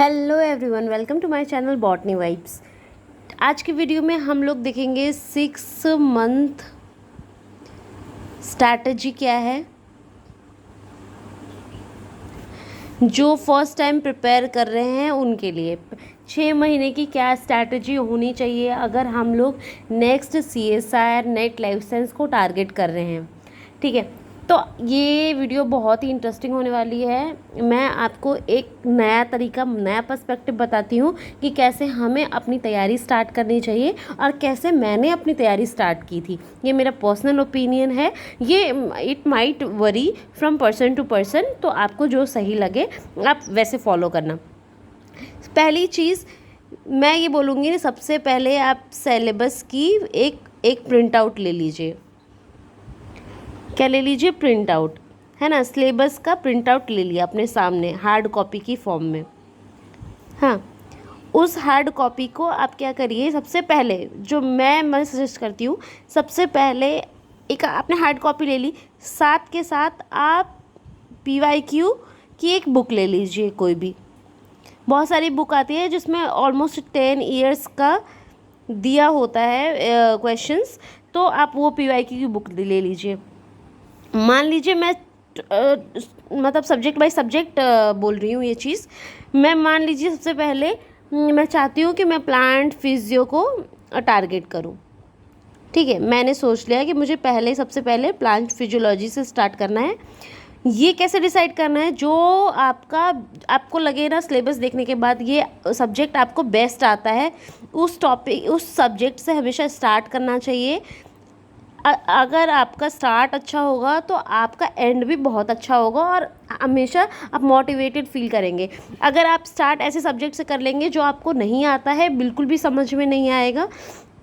Hello everyone, welcome to my channel botany vibes. आज की video में हम लोग देखेंगे 6 मंथ स्ट्रैटेजी क्या है। जो फर्स्ट टाइम प्रिपेयर कर रहे हैं उनके लिए 6 महीने की क्या स्ट्रैटेजी होनी चाहिए अगर हम लोग next CSIR net life science को टारगेट कर रहे हैं। ठीक है, तो ये वीडियो बहुत ही इंटरेस्टिंग होने वाली है। मैं आपको एक नया तरीका, नया पर्सपेक्टिव बताती हूँ कि कैसे हमें अपनी तैयारी स्टार्ट करनी चाहिए और कैसे मैंने अपनी तैयारी स्टार्ट की थी। ये मेरा पर्सनल ओपिनियन है, ये it might vary from person to person, तो आपको जो सही लगे आप वैसे फॉलो करना। पहली चीज़ मैं ये बोलूँगी, सबसे पहले आप सिलेबस की एक प्रिंट आउट ले लीजिए। क्या ले लीजिए? प्रिंट आउट, है ना। सिलेबस का प्रिंट आउट ले लिया अपने सामने हार्ड कॉपी की फॉर्म में। हाँ, उस हार्ड कॉपी को आप क्या करिए, सबसे पहले जो मैं सजेस्ट करती हूँ, सबसे पहले एक आपने हार्ड कॉपी ले ली, साथ के साथ आप PYQ की एक बुक ले लीजिए। कोई भी, बहुत सारी बुक आती है जिसमें ऑलमोस्ट 10 ईयर्स का दिया होता है क्वेश्चंस, तो आप वो PYQ की बुक ले लीजिए। मान लीजिए मैं मतलब सब्जेक्ट बाय सब्जेक्ट बोल रही हूँ ये चीज़। मैं मान लीजिए सबसे पहले मैं चाहती हूँ कि मैं प्लांट फिजियो को टारगेट करूँ। ठीक है, मैंने सोच लिया कि मुझे सबसे पहले प्लांट फिजियोलॉजी से स्टार्ट करना है। ये कैसे डिसाइड करना है? जो आपको लगे ना, सिलेबस देखने के बाद ये सब्जेक्ट आपको बेस्ट आता है, उस सब्जेक्ट से हमेशा स्टार्ट करना चाहिए। अगर आपका स्टार्ट अच्छा होगा तो आपका एंड भी बहुत अच्छा होगा और हमेशा आप मोटिवेटेड फील करेंगे। अगर आप स्टार्ट ऐसे सब्जेक्ट से कर लेंगे जो आपको नहीं आता है, बिल्कुल भी समझ में नहीं आएगा,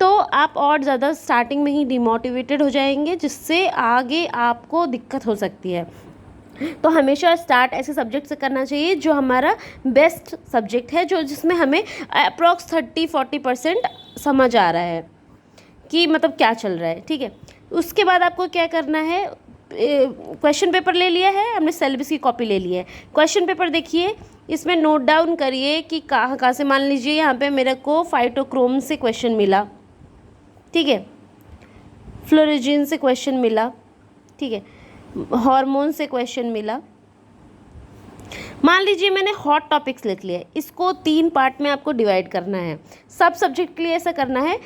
तो आप और ज़्यादा स्टार्टिंग में ही डिमोटिवेटेड हो जाएंगे, जिससे आगे आपको दिक्कत हो सकती है। तो हमेशा स्टार्ट ऐसे सब्जेक्ट से करना चाहिए जो हमारा बेस्ट सब्जेक्ट है, जिसमें हमें अप्रॉक्स 30-40% समझ आ रहा है कि मतलब क्या चल रहा है। ठीक है, उसके बाद आपको क्या करना है, क्वेश्चन पेपर ले लिया है हमने, सिलेबस की कॉपी ले ली है। क्वेश्चन पेपर देखिए, इसमें नोट डाउन करिए कि कहाँ से। मान लीजिए यहाँ पे मेरे को फाइटोक्रोम से क्वेश्चन मिला, ठीक है, फ्लोरेजिन से क्वेश्चन मिला, ठीक है, हार्मोन से क्वेश्चन मिला। मान लीजिए मैंने हॉट टॉपिक्स लिख लिया, इसको 3 पार्ट में आपको डिवाइड करना है। सब सब्जेक्ट के लिए ऐसा करना है।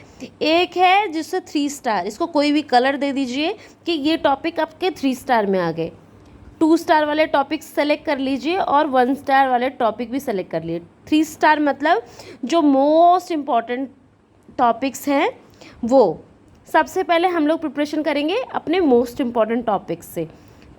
एक है जिससे 3 स्टार, इसको कोई भी कलर दे दीजिए कि ये टॉपिक आपके 3 स्टार में आ गए। 2 स्टार वाले टॉपिक्स सेलेक्ट कर लीजिए और 1 स्टार वाले टॉपिक भी सेलेक्ट कर लिए। 3 स्टार मतलब जो मोस्ट इम्पॉर्टेंट टॉपिक्स हैं वो सबसे पहले हम लोग प्रिपरेशन करेंगे अपने मोस्ट इम्पॉर्टेंट टॉपिक्स से।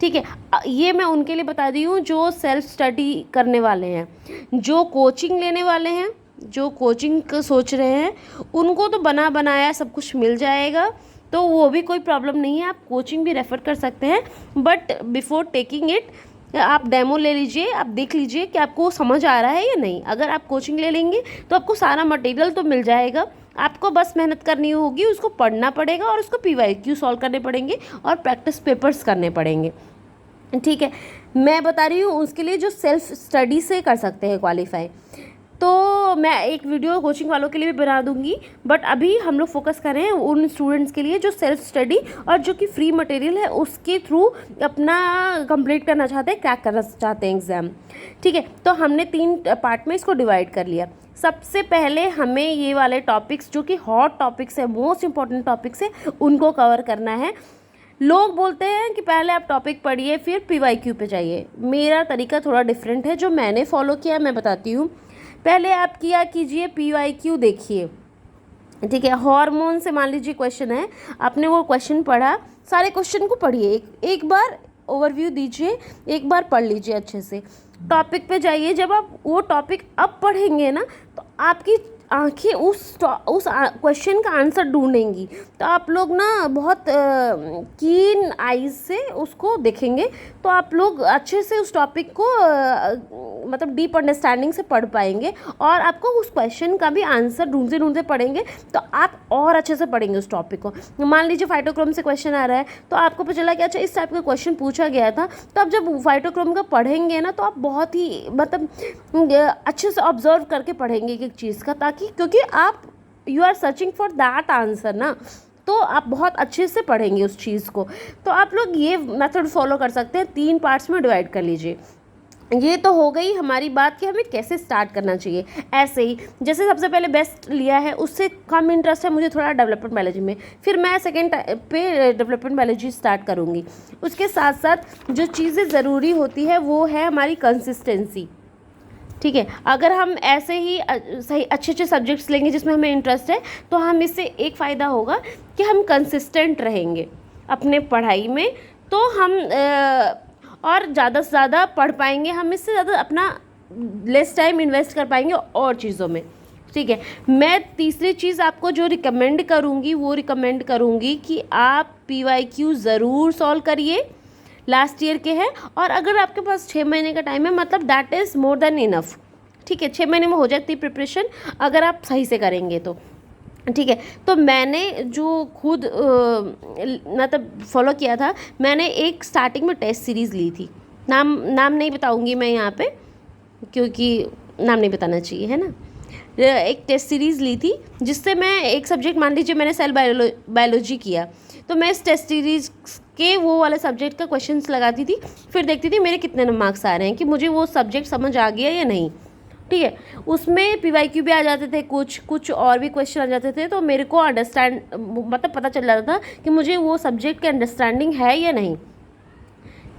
ठीक है, ये मैं उनके लिए बता दी हूँ जो सेल्फ स्टडी करने वाले हैं। जो कोचिंग लेने वाले हैं, जो कोचिंग का सोच रहे हैं, उनको तो बना बनाया सब कुछ मिल जाएगा, तो वो भी कोई प्रॉब्लम नहीं है, आप कोचिंग भी रेफ़र कर सकते हैं। बट बिफोर टेकिंग इट आप डेमो ले लीजिए, आप देख लीजिए कि आपको समझ आ रहा है या नहीं। अगर आप कोचिंग ले लेंगे तो आपको सारा मटेरियल तो मिल जाएगा, आपको बस मेहनत करनी होगी, उसको पढ़ना पड़ेगा और उसको PYQ सॉल्व करने पड़ेंगे और प्रैक्टिस पेपर्स करने पड़ेंगे। ठीक है, मैं बता रही हूँ उसके लिए जो सेल्फ स्टडी से कर सकते हैं क्वालिफाई। तो मैं एक वीडियो कोचिंग वालों के लिए भी बना दूंगी, बट अभी हम लोग फोकस करें उन स्टूडेंट्स के लिए जो सेल्फ स्टडी और जो कि फ्री मटेरियल है उसके थ्रू अपना कंप्लीट करना चाहते हैं, क्रैक करना चाहते हैं एग्ज़ाम। ठीक है, तो हमने 3 पार्ट में इसको डिवाइड कर लिया। सबसे पहले हमें ये वाले टॉपिक्स जो कि हॉट टॉपिक्स है, मोस्ट इंपॉर्टेंट टॉपिक्स है, उनको कवर करना है। लोग बोलते हैं कि पहले आप टॉपिक पढ़िए फिर PYQ पे जाइए। मेरा तरीका थोड़ा डिफरेंट है, जो मैंने फॉलो किया मैं बताती हूँ। पहले आप क्या कीजिए, PYQ देखिए। ठीक है, हार्मोन से मान लीजिए क्वेश्चन है, आपने वो क्वेश्चन पढ़ा, सारे क्वेश्चन को पढ़िए, एक बार ओवरव्यू दीजिए, एक बार पढ़ लीजिए अच्छे से। टॉपिक पे जाइए, जब आप वो टॉपिक अब पढ़ेंगे ना तो आंखें उस क्वेश्चन का आंसर ढूंढेंगी। तो आप लोग ना बहुत कीन आइज से उसको देखेंगे, तो आप लोग अच्छे से उस टॉपिक को मतलब डीप अंडरस्टैंडिंग से पढ़ पाएंगे, और आपको उस क्वेश्चन का भी आंसर ढूंढते ढूंढते पढ़ेंगे तो आप और अच्छे से पढ़ेंगे उस टॉपिक को। मान लीजिए फाइटोक्रोम से क्वेश्चन आ रहा है, तो आपको पता चला कि अच्छा इस टाइप का क्वेश्चन पूछा गया था, तो आप जब फाइटोक्रोम का पढ़ेंगे ना, तो आप बहुत ही मतलब अच्छे से ऑब्जर्व करके पढ़ेंगे एक चीज़ का, ताकि क्योंकि आप you are searching for that answer ना, तो आप बहुत अच्छे से पढ़ेंगे उस चीज़ को। तो आप लोग ये मेथड फॉलो कर सकते हैं, 3 पार्ट्स में डिवाइड कर लीजिए। ये तो हो गई हमारी बात कि हमें कैसे स्टार्ट करना चाहिए। ऐसे ही जैसे सबसे पहले बेस्ट लिया है, उससे कम इंटरेस्ट है मुझे थोड़ा डेवलपमेंट बायोलॉजी में, फिर मैं सेकेंड पे डेवलपमेंट बायोलॉजी स्टार्ट करूँगी। उसके साथ साथ जो चीज़ें ज़रूरी होती है वो है हमारी कंसिस्टेंसी, ठीक है। अगर हम ऐसे ही सही अच्छे सब्जेक्ट्स लेंगे जिसमें हमें इंटरेस्ट है, तो हम इससे एक फ़ायदा होगा कि हम कंसिस्टेंट रहेंगे अपने पढ़ाई में, तो हम और ज़्यादा से ज़्यादा पढ़ पाएंगे, हम इससे ज़्यादा अपना लेस टाइम इन्वेस्ट कर पाएंगे और चीज़ों में, ठीक है। मैं तीसरी चीज़ आपको जो रिकमेंड करूँगी वो रिकमेंड करूँगी कि आप PYQ ज़रूर सॉल्व करिए, लास्ट ईयर के हैं, और अगर आपके पास 6 महीने का टाइम है, मतलब that is more than enough, ठीक है। 6 महीने में हो जाती प्रिपरेशन अगर आप सही से करेंगे तो, ठीक है। तो मैंने जो खुद मतलब फॉलो किया था, मैंने एक स्टार्टिंग में टेस्ट सीरीज़ ली थी, नाम नहीं बताऊंगी मैं यहाँ पे, क्योंकि नाम नहीं बताना चाहिए, है ना। एक टेस्ट सीरीज़ ली थी जिससे मैं एक सब्जेक्ट, मान लीजिए मैंने सेल बायोलॉजी किया, तो मैं इस टेस्ट सीरीज़ के वो वाले सब्जेक्ट का क्वेश्चंस लगाती थी, फिर देखती थी मेरे कितने मार्क्स आ रहे हैं, कि मुझे वो सब्जेक्ट समझ आ गया या नहीं, ठीक है। उसमें PYQ भी आ जाते थे, कुछ और भी क्वेश्चन आ जाते थे, तो मेरे को अंडरस्टैंड मतलब पता चल जाता था कि मुझे वो सब्जेक्ट की अंडरस्टैंडिंग है या नहीं,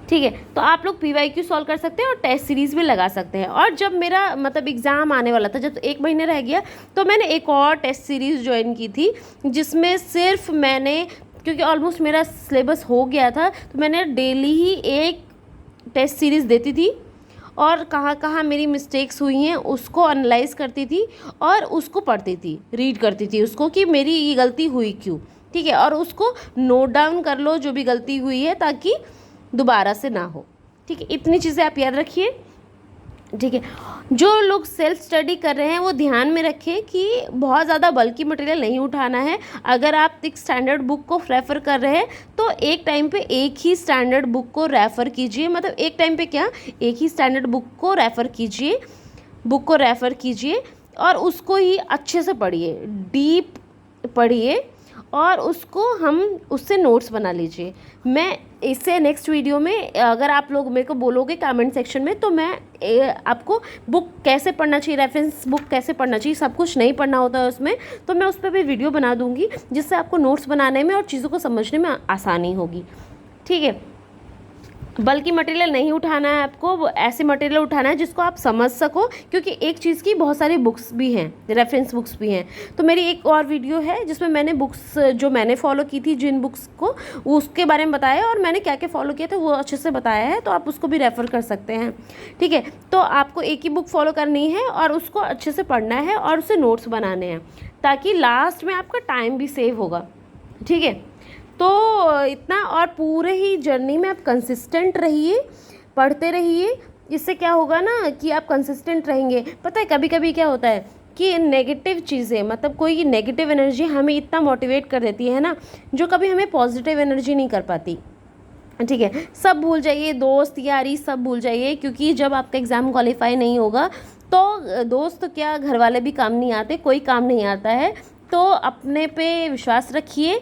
ठीक है। तो आप लोग PYQ सॉल्व कर सकते हैं और टेस्ट सीरीज़ भी लगा सकते हैं। और जब मेरा मतलब एग्ज़ाम आने वाला था, जब 1 महीने रह गया, तो मैंने एक और टेस्ट सीरीज़ ज्वाइन की थी, जिसमें सिर्फ मैंने, क्योंकि ऑलमोस्ट मेरा सिलेबस हो गया था, तो मैंने डेली ही एक टेस्ट सीरीज़ देती थी, और कहाँ कहाँ मेरी मिस्टेक्स हुई हैं उसको एनालाइज करती थी, और उसको पढ़ती थी, रीड करती थी उसको कि मेरी ये गलती हुई क्यों, ठीक है। और उसको नोट डाउन कर लो जो भी गलती हुई है, ताकि दोबारा से ना हो, ठीक है। इतनी चीज़ें आप याद रखिए, ठीक है। जो लोग सेल्फ स्टडी कर रहे हैं वो ध्यान में रखें कि बहुत ज़्यादा बल्कि मटेरियल नहीं उठाना है। अगर आप एक स्टैंडर्ड बुक को रेफ़र कर रहे हैं, तो एक टाइम पे एक ही स्टैंडर्ड बुक को रेफ़र कीजिए, मतलब एक टाइम पे क्या, एक ही स्टैंडर्ड बुक को रेफ़र कीजिए, और उसको ही अच्छे से पढ़िए, डीप पढ़िए, और उससे नोट्स बना लीजिए। मैं इससे नेक्स्ट वीडियो में, अगर आप लोग मेरे को बोलोगे कमेंट सेक्शन में, तो मैं आपको बुक कैसे पढ़ना चाहिए, रेफरेंस बुक कैसे पढ़ना चाहिए, सब कुछ नहीं पढ़ना होता है उसमें, तो मैं उस पर भी वीडियो बना दूँगी, जिससे आपको नोट्स बनाने में और चीज़ों को समझने में आसानी होगी, ठीक है। बल्कि मटेरियल नहीं उठाना है आपको, ऐसे मटेरियल उठाना है जिसको आप समझ सको, क्योंकि एक चीज़ की बहुत सारी बुक्स भी हैं, रेफरेंस बुक्स भी हैं। तो मेरी एक और वीडियो है जिसमें मैंने बुक्स जो मैंने फॉलो की थी, जिन बुक्स को, उसके बारे में बताया, और मैंने क्या क्या फॉलो किया था वो अच्छे से बताया है, तो आप उसको भी रेफ़र कर सकते हैं, ठीक है। तो आपको एक ही बुक फॉलो करनी है और उसको अच्छे से पढ़ना है और उससे नोट्स बनाने हैं, ताकि लास्ट में आपका टाइम भी सेव होगा, ठीक है। तो इतना, और पूरे ही जर्नी में आप कंसिस्टेंट रहिए, पढ़ते रहिए। इससे क्या होगा ना कि आप कंसिस्टेंट रहेंगे। पता है कभी कभी क्या होता है कि नेगेटिव चीज़ें, मतलब कोई नेगेटिव एनर्जी हमें इतना मोटिवेट कर देती है ना, जो कभी हमें पॉजिटिव एनर्जी नहीं कर पाती, ठीक है। सब भूल जाइए, दोस्त यारी सब भूल जाइए, क्योंकि जब आपका एग्ज़ाम क्वालिफाई नहीं होगा, तो दोस्त क्या, घर वाले भी काम नहीं आते, कोई काम नहीं आता है। तो अपने पे विश्वास रखिए,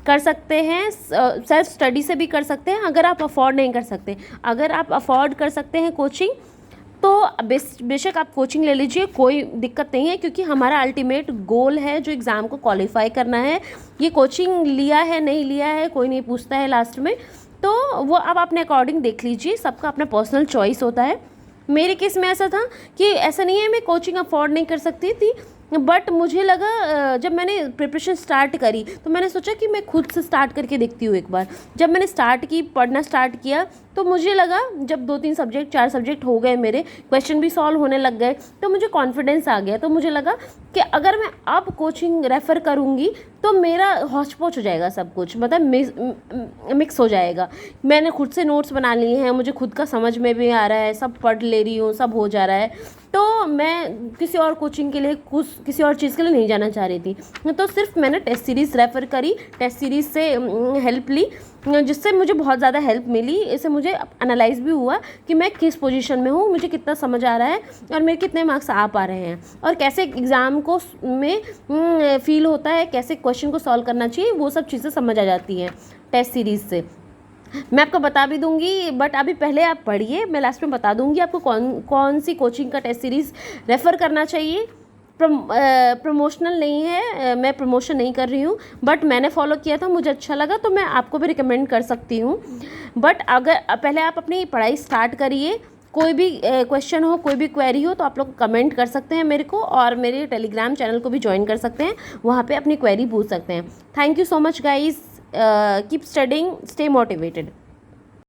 कर सकते हैं, सेल्फ स्टडी से भी कर सकते हैं। अगर आप अफोर्ड नहीं कर सकते, अगर आप अफोर्ड कर सकते हैं कोचिंग, तो बेशक आप कोचिंग ले लीजिए, कोई दिक्कत नहीं है, क्योंकि हमारा अल्टीमेट गोल है जो एग्ज़ाम को क्वालिफाई करना है। ये कोचिंग लिया है नहीं लिया है कोई नहीं पूछता है लास्ट में, तो वो आप अपने अकॉर्डिंग देख लीजिए, सबका अपना पर्सनल चॉइस होता है। मेरे केस में ऐसा था कि ऐसा नहीं है मैं कोचिंग अफोर्ड नहीं कर सकती थी, बट मुझे लगा जब मैंने प्रिपरेशन स्टार्ट करी, तो मैंने सोचा कि मैं खुद से स्टार्ट करके देखती हूँ एक बार। जब मैंने स्टार्ट की, पढ़ना स्टार्ट किया, तो मुझे लगा जब 2-3 सब्जेक्ट 4 सब्जेक्ट हो गए, मेरे क्वेश्चन भी सॉल्व होने लग गए, तो मुझे कॉन्फिडेंस आ गया। तो मुझे लगा कि अगर मैं अब कोचिंग रेफ़र करूँगी तो मेरा हौच पौच हो जाएगा सब कुछ, मतलब मिक्स हो जाएगा। मैंने खुद से नोट्स बना लिए हैं, मुझे खुद का समझ में भी आ रहा है, सब पढ़ ले रही हूँ, सब हो जा रहा है। तो मैं किसी और कोचिंग के लिए किसी और चीज़ के लिए नहीं जाना चाह रही थी। तो सिर्फ मैंने टेस्ट सीरीज़ रेफ़र करी, टेस्ट सीरीज़ से हेल्प ली, जिससे मुझे बहुत ज़्यादा हेल्प मिली। इससे मुझे एनालाइज़ भी हुआ कि मैं किस पोजीशन में हूँ, मुझे कितना समझ आ रहा है और मेरे कितने मार्क्स आ पा रहे हैं, और कैसे एग्ज़ाम को में फ़ील होता है, कैसे क्वेश्चन को सॉल्व करना चाहिए, वो सब चीज़ें समझ आ जाती हैं टेस्ट सीरीज़ से। मैं आपको बता भी दूंगी, बट अभी पहले आप पढ़िए, मैं लास्ट में बता दूंगी आपको कौन सी कोचिंग का टेस्ट सीरीज़ रेफ़र करना चाहिए। प्रमोशनल नहीं है, मैं प्रमोशन नहीं कर रही हूँ, बट मैंने फॉलो किया था, मुझे अच्छा लगा, तो मैं आपको भी रिकमेंड कर सकती हूँ। बट अगर पहले आप अपनी पढ़ाई स्टार्ट करिए, कोई भी क्वेश्चन हो, कोई भी क्वेरी हो, तो आप लोग कमेंट कर सकते हैं मेरे को, और मेरे टेलीग्राम चैनल को भी ज्वाइन कर सकते हैं, वहाँ पे अपनी क्वेरी पूछ सकते हैं। Thank you so much guys, keep studying, stay motivated.